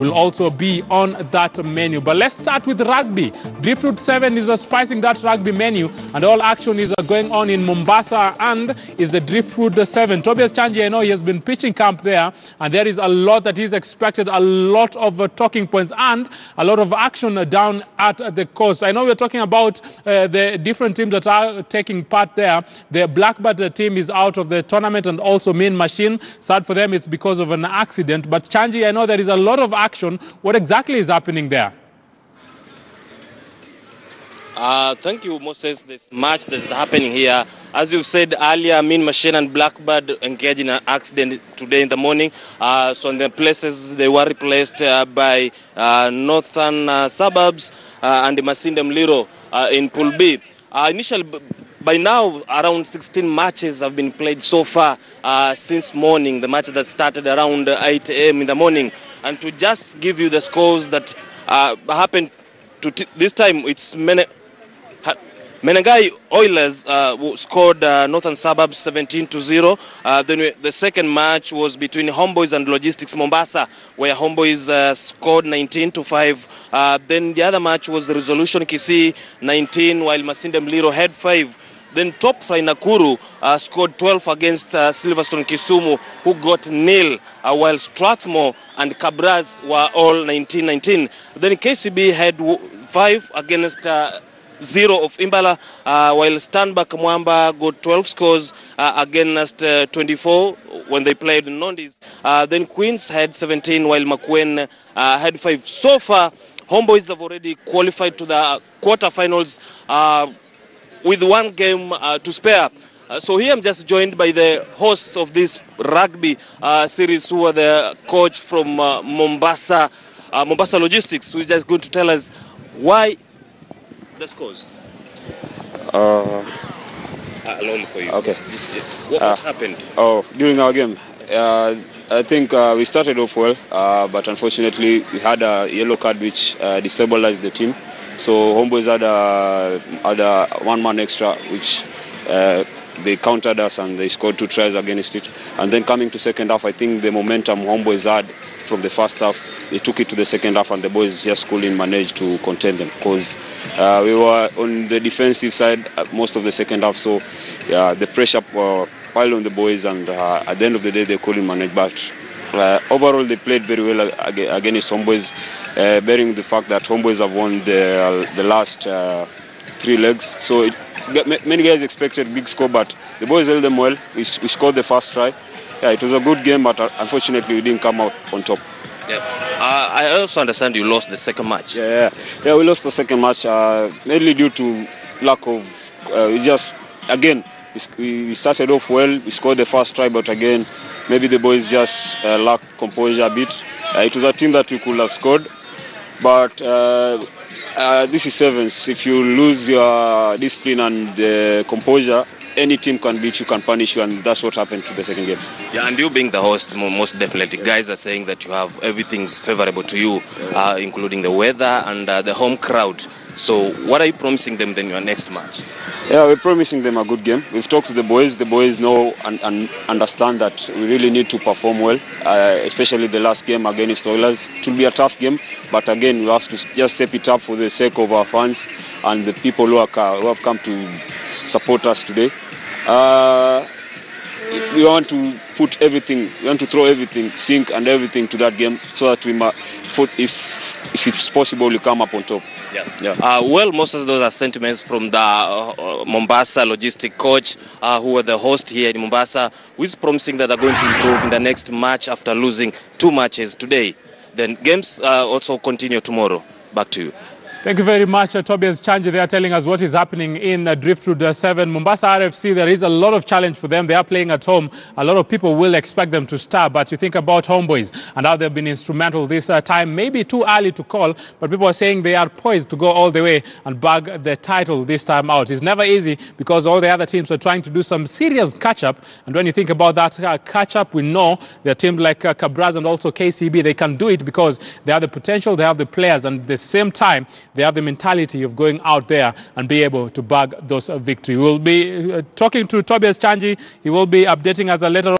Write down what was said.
will also be on that menu. But let's start with rugby. Driftwood 7 is spicing that rugby menu, and all action is going on in Mombasa and is the Driftwood 7. Tobias Chanji, I know he has been pitching camp there, and there is a lot that he's expected, a lot of talking points and a lot of action down at the coast. I know we're talking about the different teams that are taking part there. The Blackbird team is out of the tournament, and also Mean Machine. Sad for them, it's because of an accident. But Chanji, I know there is a lot of action. What exactly is happening there? Thank you, Moses. This match that is happening here, as you said earlier, Mean Machine and Blackbird engaged in an accident today in the morning. So in the places they were replaced by Northern Suburbs and the Masinde Mliro in Pool B. Initially, by now, around 16 matches have been played so far since morning. The match that started around 8 a.m. in the morning. And to just give you the scores that happened this time, it's Menengai Oilers who scored Northern Suburbs 17-0. Then the second match was between Homeboys and Logistics Mombasa, where Homeboys scored 19-5. Then the other match was the Resolution Kisii 19, while Masinde Mliro had 5. Then Top Fry Nakuru scored 12 against Silverstone Kisumu, who got 0, while Strathmore and Cabras were all 19-19. Then KCB had 5 against 0 of Imbala, while Stanback Mwamba got 12 scores against 24 when they played Nondis. Then Queens had 17, while Makwen had 5. So far, Homeboys have already qualified to the quarterfinals with one game to spare. So here I'm just joined by the host of this rugby series, who are the coach from Mombasa Logistics, who is just going to tell us why the scores. Alone for you. Okay. What happened? During our game, I think we started off well, but unfortunately we had a yellow card which destabilized the team. So Homeboys had a one-man extra, which they countered us and they scored 2 tries against it. And then coming to second half, I think the momentum Homeboys had from the first half, they took it to the second half, and the boys just couldn't manage to contain them, because we were on the defensive side most of the second half. So the pressure piled on the boys, and at the end of the day they couldn't manage. But overall, they played very well against Homeboys, bearing the fact that Homeboys have won the last 3 legs. So many guys expected big score, but the boys held them well. We scored the first try. Yeah, it was a good game, but unfortunately we didn't come out on top. Yeah. I also understand you lost the second match. Yeah, we lost the second match mainly due to lack of. We started off well. We scored the first try, but again, maybe the boys just lacked composure a bit. It was a team that we could have scored, but this is sevens. If you lose your discipline and composure, any team can beat you, can punish you, and that's what happened to the second game. Yeah, and you being the host, most definitely, guys are saying that you have everything's favorable to you, including the weather and the home crowd. So what are you promising them then your next match? Yeah, we're promising them a good game. We've talked to the boys. The boys know and understand that we really need to perform well, especially the last game against Oilers. It will be a tough game, but again, we have to just step it up for the sake of our fans and the people who have come to support us today. We want to put everything, we want to throw everything, sink and everything to that game, so that we might, if it's possible, we come up on top. Yeah. Well, most of those are sentiments from the Mombasa logistic coach, who are the host here in Mombasa, who is promising that they're going to improve in the next match after losing 2 matches today. Then games also continue tomorrow. Back to you. Thank you very much, Tobias Chanji. They are telling us what is happening in Driftwood 7. Mombasa RFC, there is a lot of challenge for them. They are playing at home. A lot of people will expect them to star, but you think about Homeboys and how they've been instrumental this time. Maybe too early to call, but people are saying they are poised to go all the way and bag the title this time out. It's never easy because all the other teams are trying to do some serious catch-up. And when you think about that catch-up, we know the teams like Cabras and also KCB, they can do it because they have the potential, they have the players, and at the same time, they have the mentality of going out there and be able to bag those victories. We'll be talking to Tobias Chanji. He will be updating us a later on.